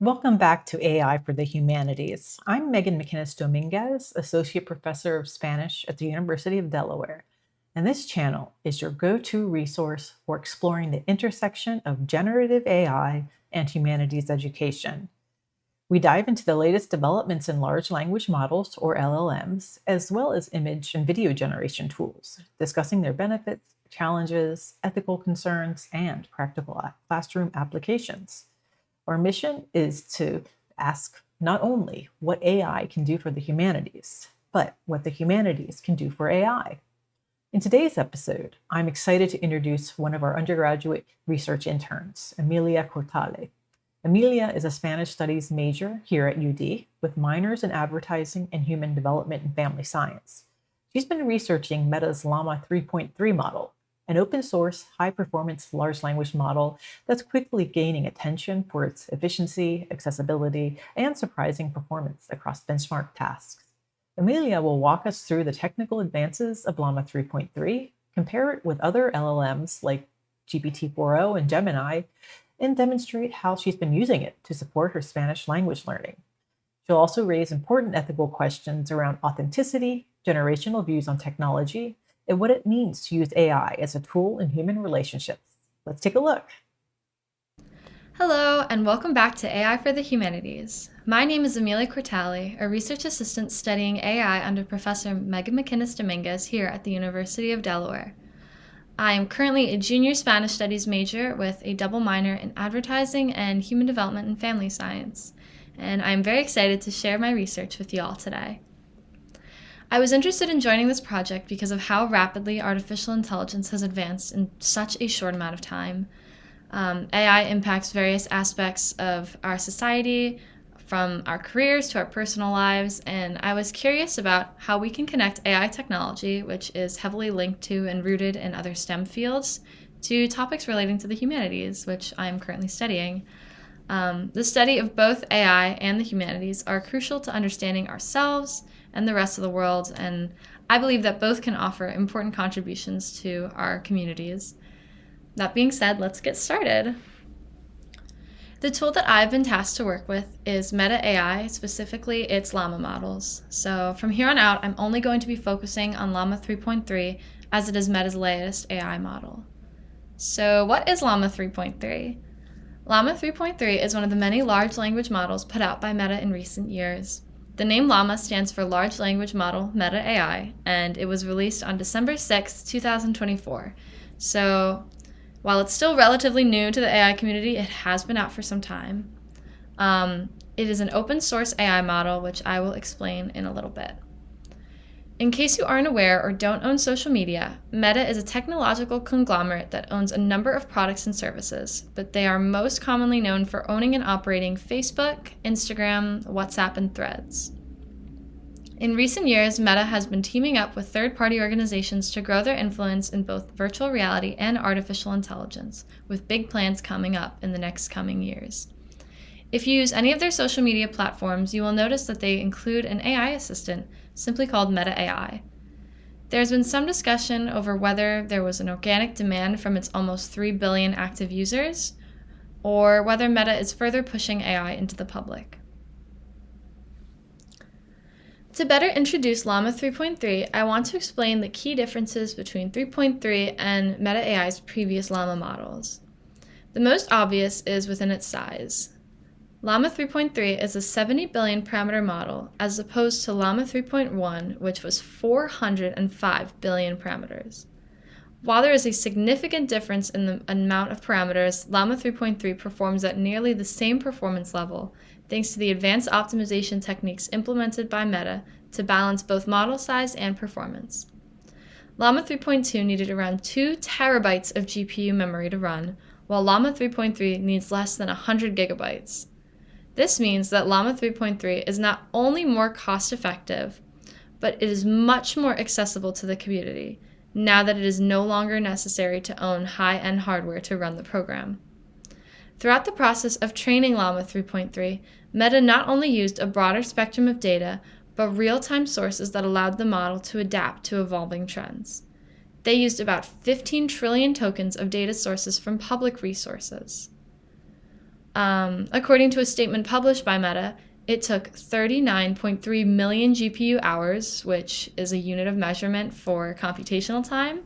Welcome back to AI for the Humanities. I'm Meghan McInnis-Domínguez, Associate Professor of Spanish at the University of Delaware, and this channel is your go-to resource for exploring the intersection of generative AI and humanities education. We dive into the latest developments in large language models, or LLMs, as well as image and video generation tools, discussing their benefits, challenges, ethical concerns, and practical classroom applications. Our mission is to ask not only what AI can do for the humanities, but what the humanities can do for AI. In today's episode, I'm excited to introduce one of our undergraduate research interns, Emilia Cortale. Emilia is a Spanish Studies major here at UD with minors in advertising and human development and family science. She's been researching Meta's Llama 3.3 model, an open source, high performance large language model that's quickly gaining attention for its efficiency, accessibility, and surprising performance across benchmark tasks. Emilia will walk us through the technical advances of Llama 3.3, compare it with other LLMs like GPT-4o and Gemini, and demonstrate how she's been using it to support her Spanish language learning. She'll also raise important ethical questions around authenticity, generational views on technology, and what it means to use AI as a tool in human relationships. Let's take a look. Hello, and welcome back to AI for the Humanities. My name is Emilia Cortale, a research assistant studying AI under Professor Meghan McInnis-Domínguez here at the University of Delaware. I am currently a junior Spanish Studies major with a double minor in advertising and human development and family science, and I am very excited to share my research with you all today. I was interested in joining this project because of how rapidly artificial intelligence has advanced in such a short amount of time. AI impacts various aspects of our society, from our careers to our personal lives, and I was curious about how we can connect AI technology, which is heavily linked to and rooted in other STEM fields, to topics relating to the humanities, which I am currently studying. The study of both AI and the humanities are crucial to understanding ourselves and the rest of the world, and I believe that both can offer important contributions to our communities. That being said, let's get started. The tool that I've been tasked to work with is Meta AI, specifically its Llama models. So from here on out, I'm only going to be focusing on Llama 3.3 as it is Meta's latest AI model. So what is Llama 3.3? Llama 3.3 is one of the many large language models put out by Meta in recent years. The name Llama stands for Large Language Model Meta AI, and it was released on December 6, 2024. So while it's still relatively new to the AI community, it has been out for some time. It is an open source AI model, which I will explain in a little bit. In case you aren't aware or don't own social media, Meta is a technological conglomerate that owns a number of products and services, but they are most commonly known for owning and operating Facebook, Instagram, WhatsApp, and Threads. In recent years, Meta has been teaming up with third-party organizations to grow their influence in both virtual reality and artificial intelligence, with big plans coming up in the next coming years. If you use any of their social media platforms, you will notice that they include an AI assistant, simply called Meta AI. There's been some discussion over whether there was an organic demand from its almost 3 billion active users, or whether Meta is further pushing AI into the public. To better introduce Llama 3.3, I want to explain the key differences between 3.3 and Meta AI's previous Llama models. The most obvious is within its size. Llama 3.3 is a 70 billion parameter model, as opposed to Llama 3.1, which was 405 billion parameters. While there is a significant difference in the amount of parameters, Llama 3.3 performs at nearly the same performance level, thanks to the advanced optimization techniques implemented by Meta to balance both model size and performance. Llama 3.2 needed around 2 terabytes of GPU memory to run, while Llama 3.3 needs less than 100 gigabytes. This means that Llama 3.3 is not only more cost-effective, but it is much more accessible to the community, now that it is no longer necessary to own high-end hardware to run the program. Throughout the process of training Llama 3.3, Meta not only used a broader spectrum of data, but real-time sources that allowed the model to adapt to evolving trends. They used about 15 trillion tokens of data sources from public resources. According to a statement published by Meta, it took 39.3 million GPU hours, which is a unit of measurement for computational time,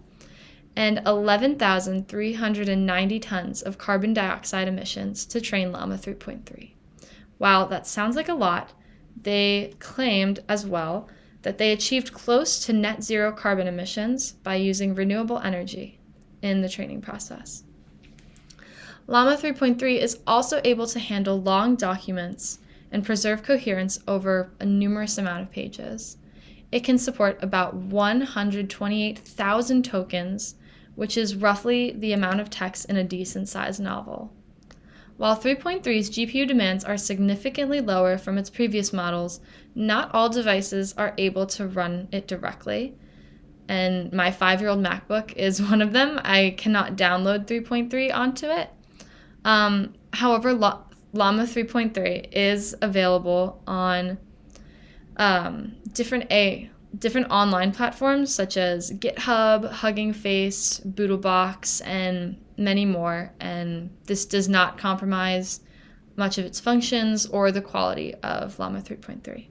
and 11,390 tons of carbon dioxide emissions to train Llama 3.3. While that sounds like a lot, they claimed as well that they achieved close to net zero carbon emissions by using renewable energy in the training process. Llama 3.3 is also able to handle long documents and preserve coherence over a numerous amount of pages. It can support about 128,000 tokens, which is roughly the amount of text in a decent-sized novel. While 3.3's GPU demands are significantly lower from its previous models, not all devices are able to run it directly. And my 5-year-old MacBook is one of them. I cannot download 3.3 onto it. However, Llama 3.3 is available on different online platforms such as GitHub, Hugging Face, Boodlebox, and many more, and this does not compromise much of its functions or the quality of Llama 3.3.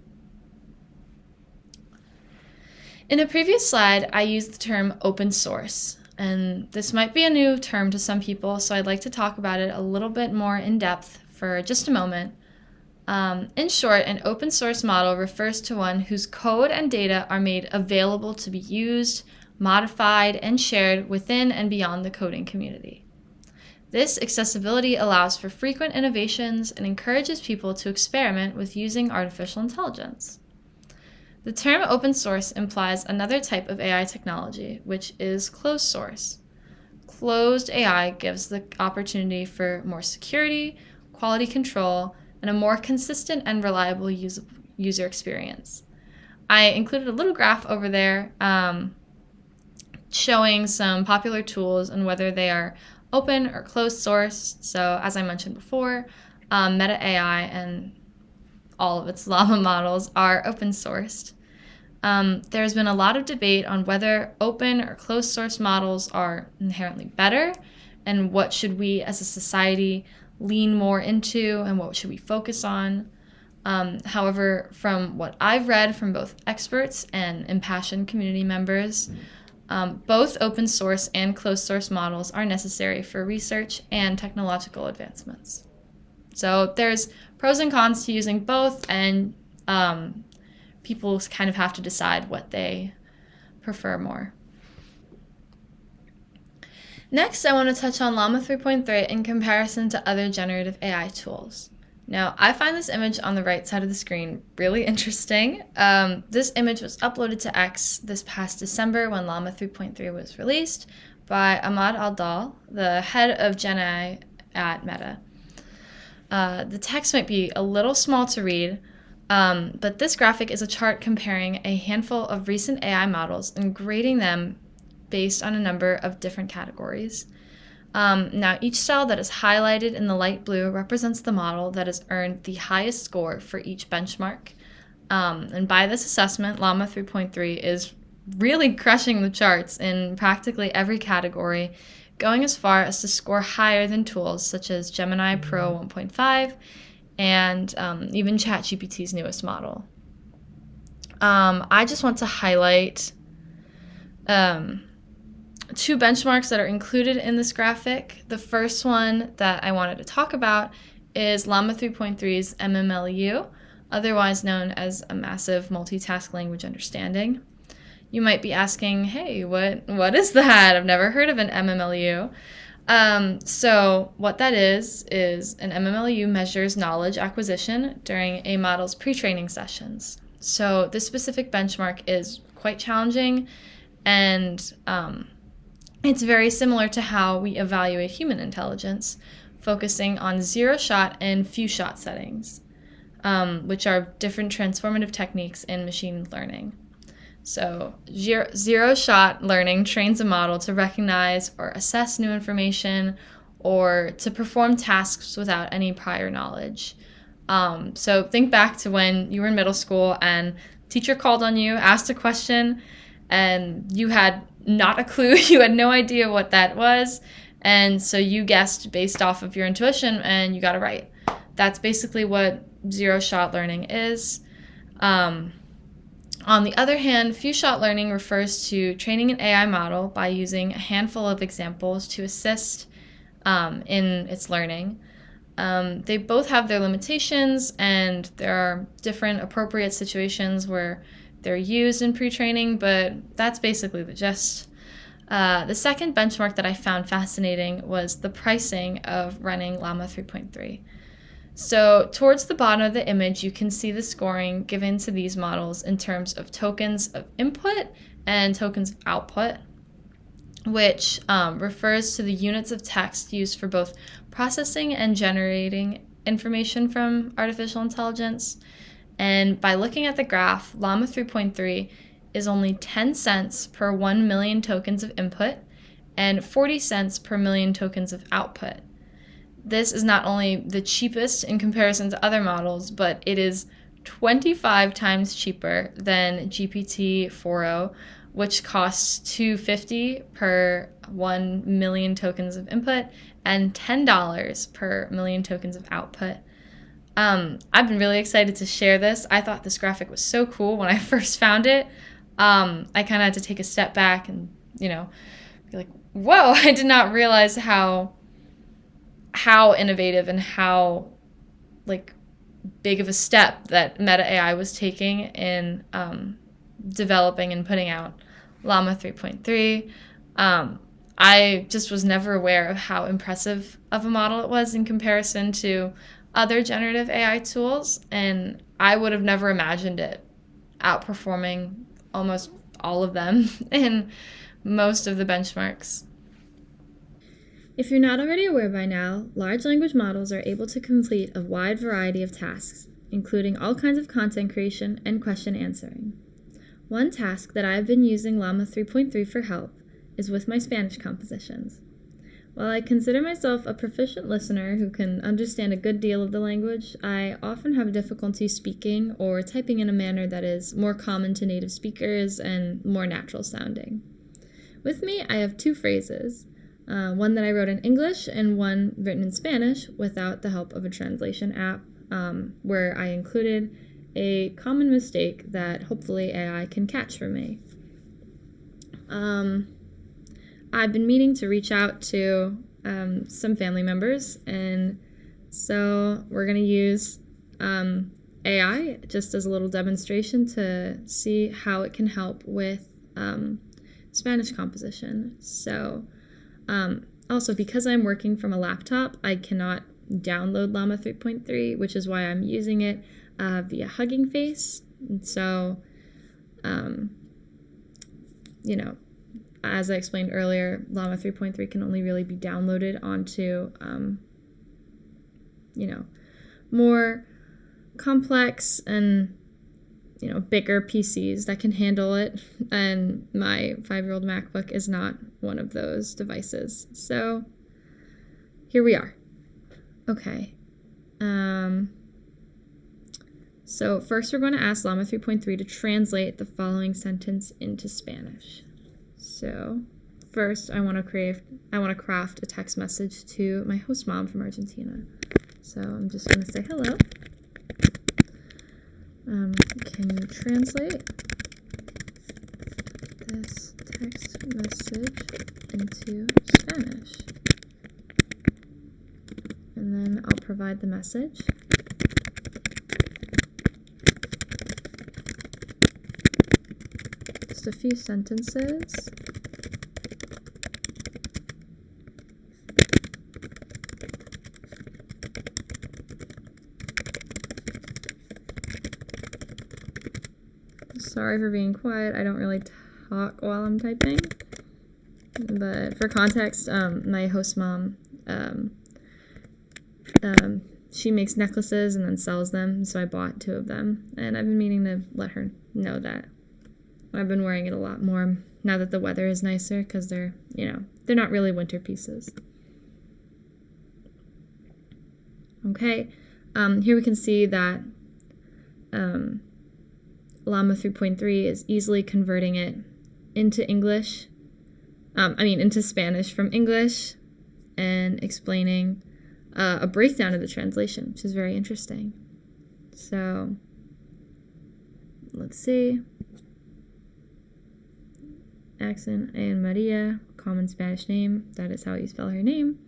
In a previous slide, I used the term open source, and this might be a new term to some people, so I'd like to talk about it a little bit more in depth for just a moment. In short, an open source model refers to one whose code and data are made available to be used, modified, and shared within and beyond the coding community. This accessibility allows for frequent innovations and encourages people to experiment with using artificial intelligence. The term open source implies another type of AI technology, which is closed source. Closed AI gives the opportunity for more security, quality control, and a more consistent and reliable user experience. I included a little graph over there showing some popular tools and whether they are open or closed source. So as I mentioned before, Meta AI and all of its Llama models are open sourced. There's been a lot of debate on whether open or closed source models are inherently better and what should we as a society lean more into and what should we focus on. However, from what I've read from both experts and impassioned community members, both open source and closed source models are necessary for research and technological advancements. So there's pros and cons to using both, and people kind of have to decide what they prefer more. Next, I want to touch on Llama 3.3 in comparison to other generative AI tools. Now, I find this image on the right side of the screen really interesting. This image was uploaded to X this past December when Llama 3.3 was released by Ahmad Aldal, the head of Gen AI at Meta. The text might be a little small to read, but this graphic is a chart comparing a handful of recent AI models and grading them based on a number of different categories. Now, each cell that is highlighted in the light blue represents the model that has earned the highest score for each benchmark. And by this assessment, Llama 3.3 is really crushing the charts in practically every category, going as far as to score higher than tools such as Gemini Pro 1.5 and even ChatGPT's newest model. I just want to highlight two benchmarks that are included in this graphic. The first one that I wanted to talk about is Llama 3.3's MMLU, otherwise known as a Massive Multitask Language Understanding. You might be asking, hey, what is that? I've never heard of an MMLU. So what that is an MMLU measures knowledge acquisition during a model's pre-training sessions. So this specific benchmark is quite challenging, and it's very similar to how we evaluate human intelligence, focusing on zero-shot and few-shot settings, which are different transformative techniques in machine learning. So zero-shot learning trains a model to recognize or assess new information or to perform tasks without any prior knowledge. So think back to when you were in middle school and teacher called on you, asked a question, and you had not a clue, you had no idea what that was, And so you guessed based off of your intuition and you got it right. That's basically what zero-shot learning is. On the other hand, few-shot learning refers to training an AI model by using a handful of examples to assist in its learning. They both have their limitations, and there are different appropriate situations where they're used in pre-training, but that's basically the gist. The second benchmark that I found fascinating was the pricing of running Llama 3.3. So towards the bottom of the image, you can see the scoring given to these models in terms of tokens of input and tokens of output, which refers to the units of text used for both processing and generating information from artificial intelligence. And by looking at the graph, Llama 3.3 is only 10 cents per 1 million tokens of input and 40 cents per million tokens of output. This is not only the cheapest in comparison to other models, but it is 25 times cheaper than GPT-4o, which costs $2.50 per 1 million tokens of input and $10 per million tokens of output. I've been really excited to share this. I thought this graphic was so cool when I first found it. I kind of had to take a step back and, be like, whoa, I did not realize how innovative and how, big of a step that Meta AI was taking in developing and putting out Llama 3.3. I just was never aware of how impressive of a model it was in comparison to other generative AI tools, and I would have never imagined it outperforming almost all of them in most of the benchmarks. If you're not already aware by now, large language models are able to complete a wide variety of tasks, including all kinds of content creation and question answering. One task that I've been using Llama 3.3 for help is with my Spanish compositions. While I consider myself a proficient listener who can understand a good deal of the language, I often have difficulty speaking or typing in a manner that is more common to native speakers and more natural sounding. With me, I have two phrases, one that I wrote in English and one written in Spanish without the help of a translation app, where I included a common mistake that hopefully AI can catch for me. I've been meaning to reach out to some family members, and so we're going to use AI just as a little demonstration to see how it can help with Spanish composition. So also, because I'm working from a laptop, I cannot download Llama 3.3, which is why I'm using it via Hugging Face. And so, as I explained earlier, Llama 3.3 can only really be downloaded onto, more complex and, bigger PCs that can handle it. And my 5-year-old MacBook is not one of those devices. So here we are. Okay. So first we're going to ask Llama 3.3 to translate the following sentence into Spanish. So first I want to craft a text message to my host mom from Argentina. So I'm just going to say hello. Can you translate this text message into Spanish? And then I'll provide the message. Just a few sentences. Sorry for being quiet. I don't really talk while I'm typing. But for context, my host mom, she makes necklaces and then sells them, so I bought 2 of them. And I've been meaning to let her know that I've been wearing it a lot more now that the weather is nicer, because they're not really winter pieces. Okay, here we can see that Llama 3.3 is easily converting it into into Spanish from English, and explaining a breakdown of the translation, which is very interesting. So let's see. Accent and Maria, common Spanish name. That is how you spell her name.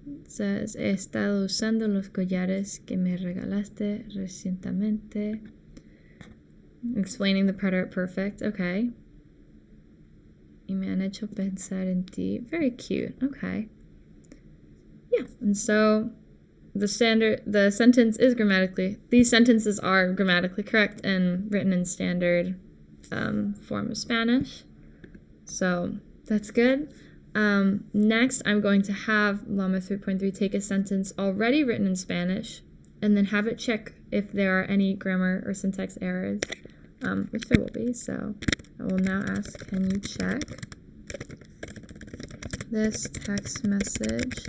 It says, he estado usando los collares que me regalaste recientemente. Explaining the preterite perfect. Okay. Y me han hecho pensar en ti. Very cute. Okay. Yeah. And so the sentence is these sentences are grammatically correct and written in standard form of Spanish. So that's good. Next, I'm going to have Llama 3.3 take a sentence already written in Spanish and then have it check if there are any grammar or syntax errors, which there will be. So I will now ask, can you check this text message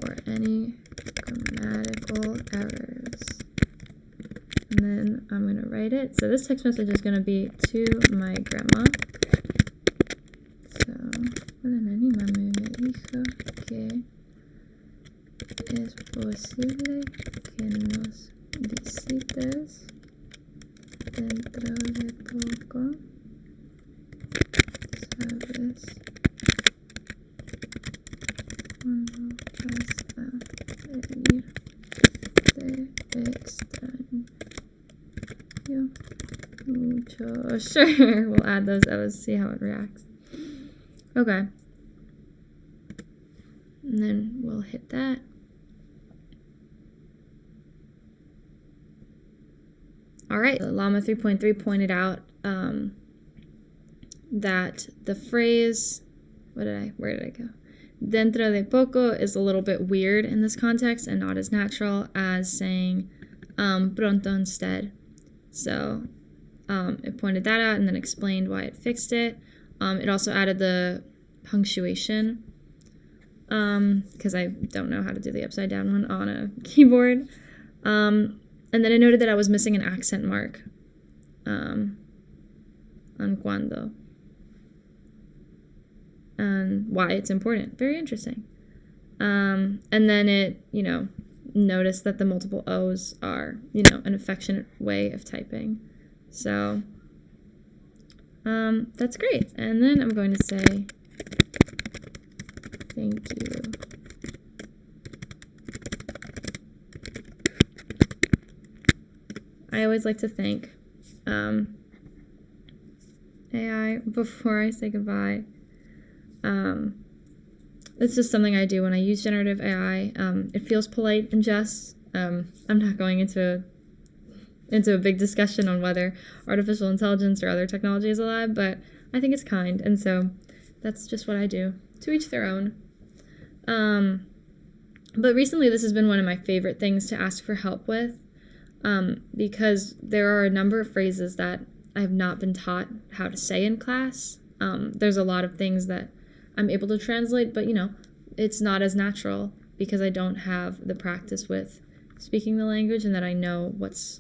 for any grammatical errors? And then I'm going to write it. So this text message is going to be to my grandma. So, hola Nani, mami me dijo que es posible que nos visites dentro de poco. ¿Sabes cuándo vas a venir? Te extraño mucho. Sure, we'll add those O's, see how it reacts. Okay. And then we'll hit that. All right. Llama 3.3 pointed out that the phrase, where did I go? Dentro de poco is a little bit weird in this context and not as natural as saying pronto instead. So it pointed that out and then explained why it fixed it. It also added the punctuation because I don't know how to do the upside down one on a keyboard. And then it noted that I was missing an accent mark on cuando. And why it's important. Very interesting. And then it, noticed that the multiple O's are, an affectionate way of typing. So that's great. And then I'm going to say thank you. I always like to thank AI before I say goodbye. It's just something I do when I use generative AI. It feels polite and just. I'm not going into a big discussion on whether artificial intelligence or other technology is alive, but I think it's kind, and so that's just what I do. To each their own. But recently this has been one of my favorite things to ask for help with, because there are a number of phrases that I have not been taught how to say in class. There's a lot of things that I'm able to translate, but it's not as natural because I don't have the practice with speaking the language and that I know what's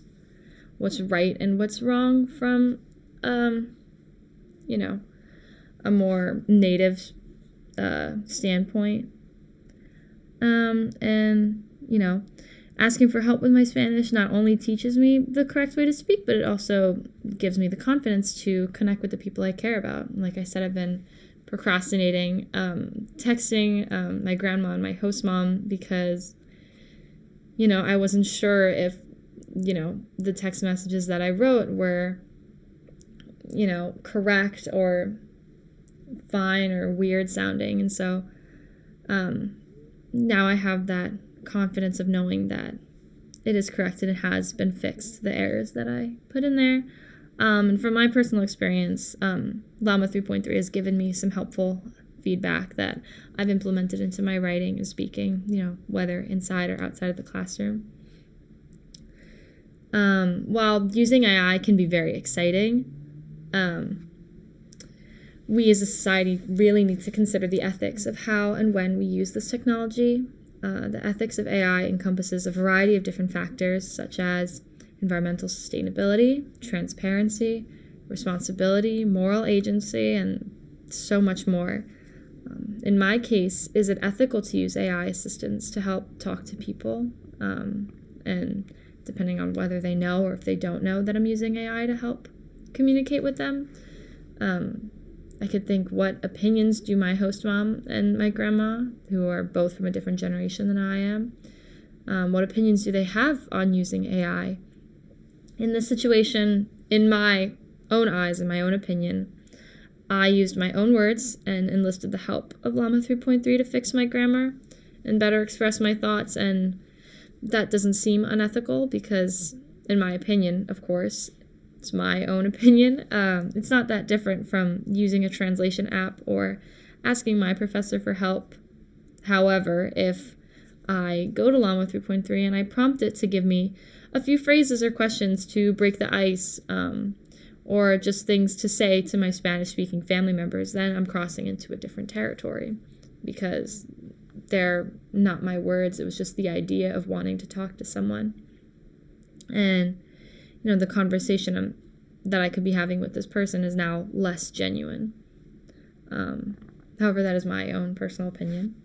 right and what's wrong from a more native standpoint. And asking for help with my Spanish not only teaches me the correct way to speak, but it also gives me the confidence to connect with the people I care about. Like I said, I've been procrastinating texting my grandma and my host mom because, I wasn't sure if, the text messages that I wrote were, correct or fine or weird sounding. And so now I have that confidence of knowing that it is correct and it has been fixed, the errors that I put in there. And from my personal experience, Llama 3.3 has given me some helpful feedback that I've implemented into my writing and speaking, whether inside or outside of the classroom. While using AI can be very exciting, we as a society really need to consider the ethics of how and when we use this technology. The ethics of AI encompasses a variety of different factors, such as environmental sustainability, transparency, responsibility, moral agency, and so much more. In my case, is it ethical to use AI assistants to help talk to people? And depending on whether they know or if they don't know that I'm using AI to help communicate with them. I could think, what opinions do my host mom and my grandma, who are both from a different generation than I am, what opinions do they have on using AI? In this situation, in my own eyes, in my own opinion, I used my own words and enlisted the help of Llama 3.3 to fix my grammar and better express my thoughts, and that doesn't seem unethical because, in my opinion, of course, it's my own opinion, it's not that different from using a translation app or asking my professor for help. However, if I go to Llama 3.3 and I prompt it to give me a few phrases or questions to break the ice, or just things to say to my Spanish-speaking family members, then I'm crossing into a different territory because they're not my words. It was just the idea of wanting to talk to someone. And, the conversation that I could be having with this person is now less genuine. However, that is my own personal opinion.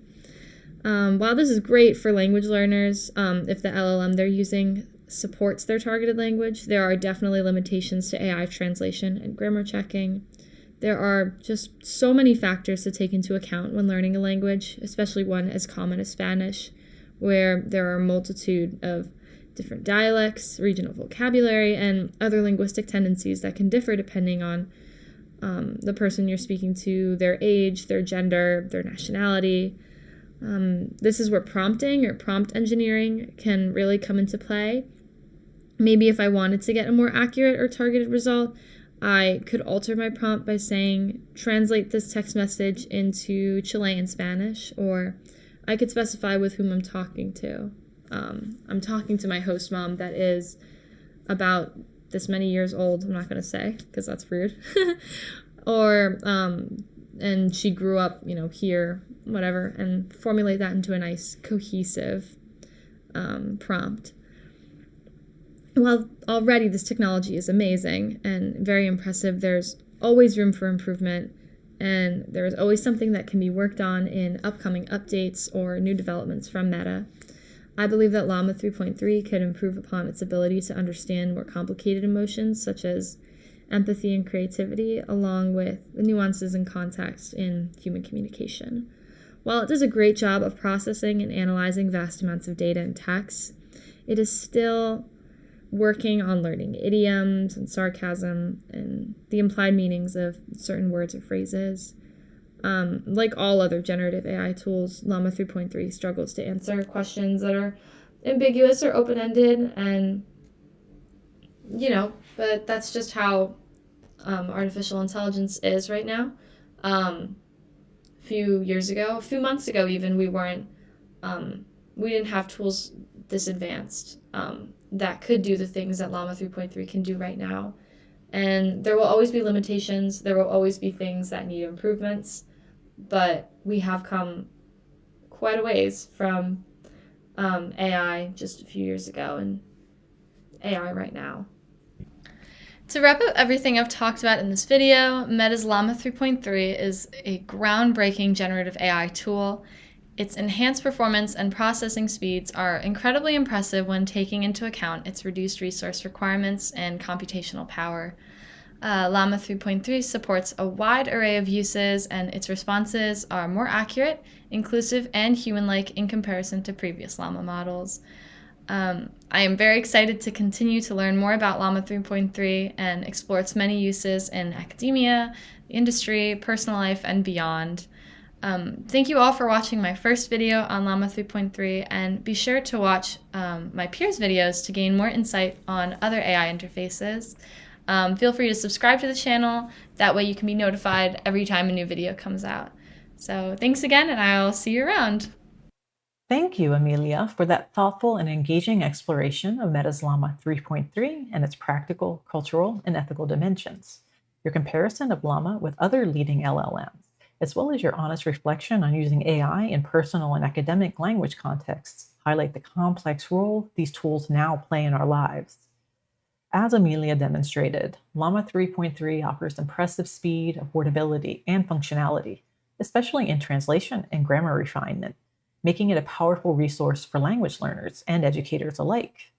While this is great for language learners, if the LLM they're using supports their targeted language, there are definitely limitations to AI translation and grammar checking. There are just so many factors to take into account when learning a language, especially one as common as Spanish, where there are a multitude of different dialects, regional vocabulary, and other linguistic tendencies that can differ depending on the person you're speaking to, their age, their gender, their nationality. This is where prompting or prompt engineering can really come into play. Maybe if I wanted to get a more accurate or targeted result, I could alter my prompt by saying, translate this text message into Chilean Spanish, or I could specify with whom I'm talking to. I'm talking to my host mom that is about this many years old. I'm not going to say because that's rude. Or, and she grew up, here, whatever, and formulate that into a nice, cohesive prompt. While already this technology is amazing and very impressive, there's always room for improvement, and there's always something that can be worked on in upcoming updates or new developments from Meta. I believe that Llama 3.3 could improve upon its ability to understand more complicated emotions such as empathy and creativity, along with the nuances and context in human communication. While it does a great job of processing and analyzing vast amounts of data and text, it is still working on learning idioms and sarcasm and the implied meanings of certain words or phrases. Like all other generative AI tools, Llama 3.3 struggles to answer questions that are ambiguous or open-ended, and, but that's just how artificial intelligence is right now. A few months ago even, we didn't have tools this advanced that could do the things that Llama 3.3 can do right now. And there will always be limitations. There will always be things that need improvements. But we have come quite a ways from AI just a few years ago and AI right now. To wrap up everything I've talked about in this video, Meta's Llama 3.3 is a groundbreaking generative AI tool. Its enhanced performance and processing speeds are incredibly impressive when taking into account its reduced resource requirements and computational power. Llama 3.3 supports a wide array of uses, and its responses are more accurate, inclusive, and human-like in comparison to previous Llama models. I am very excited to continue to learn more about Llama 3.3 and explore its many uses in academia, industry, personal life, and beyond. Thank you all for watching my first video on Llama 3.3, and be sure to watch my peers' videos to gain more insight on other AI interfaces. Feel free to subscribe to the channel. That way you can be notified every time a new video comes out. So thanks again, and I'll see you around. Thank you, Emilia, for that thoughtful and engaging exploration of Meta's Llama 3.3 and its practical, cultural, and ethical dimensions. Your comparison of Llama with other leading LLMs, as well as your honest reflection on using AI in personal and academic language contexts, highlight the complex role these tools now play in our lives. As Emilia demonstrated, Llama 3.3 offers impressive speed, affordability, and functionality, especially in translation and grammar refinement, making it a powerful resource for language learners and educators alike.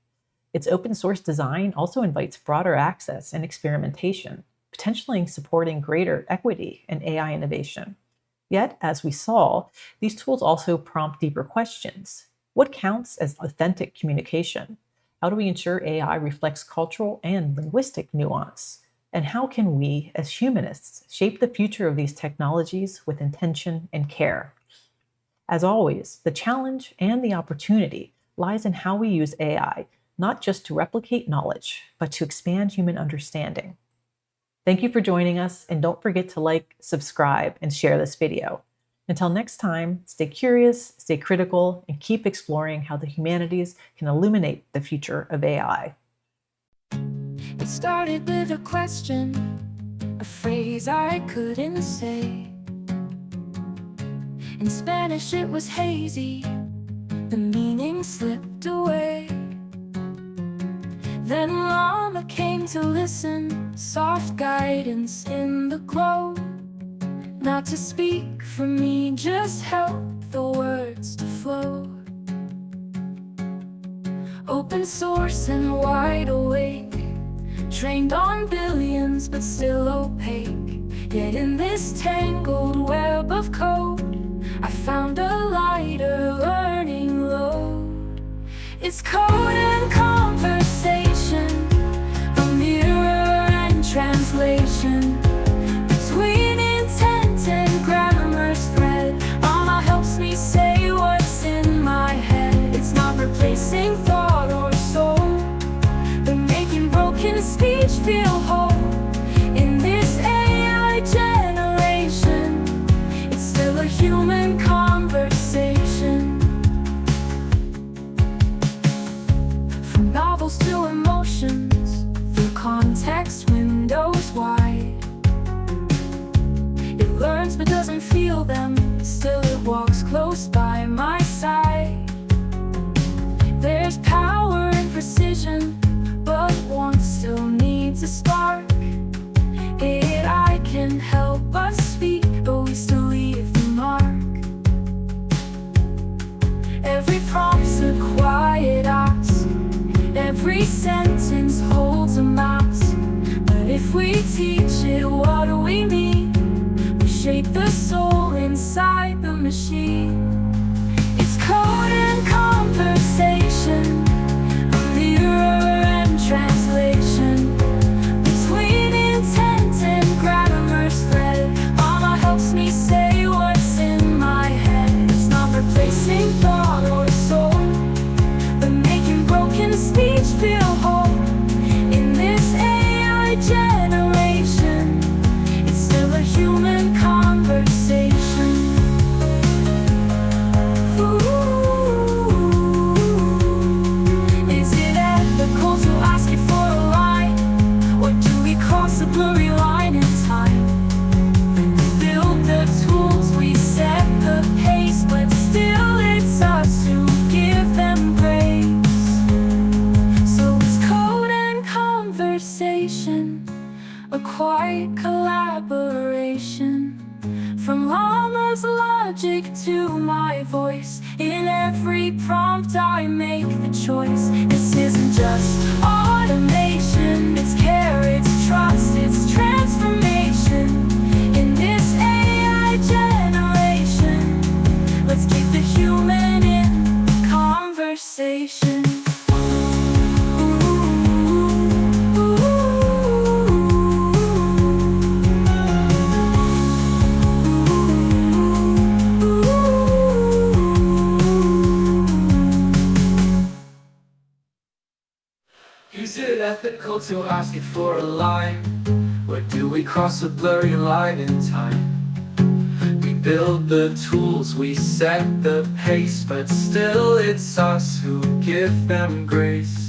Its open source design also invites broader access and experimentation, potentially supporting greater equity in AI innovation. Yet, as we saw, these tools also prompt deeper questions. What counts as authentic communication? How do we ensure AI reflects cultural and linguistic nuance? And how can we, as humanists, shape the future of these technologies with intention and care? As always, the challenge and the opportunity lies in how we use AI, not just to replicate knowledge, but to expand human understanding. Thank you for joining us, and don't forget to like, subscribe, and share this video. Until next time, stay curious, stay critical, and keep exploring how the humanities can illuminate the future of AI. It started with a question, a phrase I couldn't say. In Spanish it was hazy, the meaning slipped away. Then Llama came to listen, soft guidance in the glow. Not to speak for me, just help the words to flow. Open source and wide awake, trained on billions but still opaque. Yet in this tangled web of code, I found a lighter learning load. It's code and conversation, a mirror and translation, between intent and grammar's thread. Llama helps me say what's in my head. It's not replacing thought or soul, but making broken speech feel whole. In this AI generation, it's still a human conversation. From novels to emotions, through context windows wide, it learns but doesn't feel them, still it walks close by my side. There's power in precision, but warmth still needs a spark. AI can help us speak, but we still leave the mark. Every prompt's a quiet ask, every sentence holds a mask. But if we teach it what we mean, we shape the soul inside the machine. It's code and conversation, a mirror and translation, between intent and grammar's thread. Llama helps me say what's in my head. It's not replacing thought or soul, but making broken speech feel whole. In this AI generation, it's still a human conversation. Is it ethical to ask it for a line? Or do we cross a blurry line in time? We build the tools, we set the pace, but still it's us who give them grace. So it's code and conversation, a quiet collaboration. From Llama's logic to my voice, in every prompt I make the choice. This isn't just automation, it's care, it's trust, it's transformation. In this AI generation, let's keep the human in conversation. Is it ethical to ask it for a line? Or do we cross a blurry line in time? We build the tools, we set the pace, but still it's us who give them grace.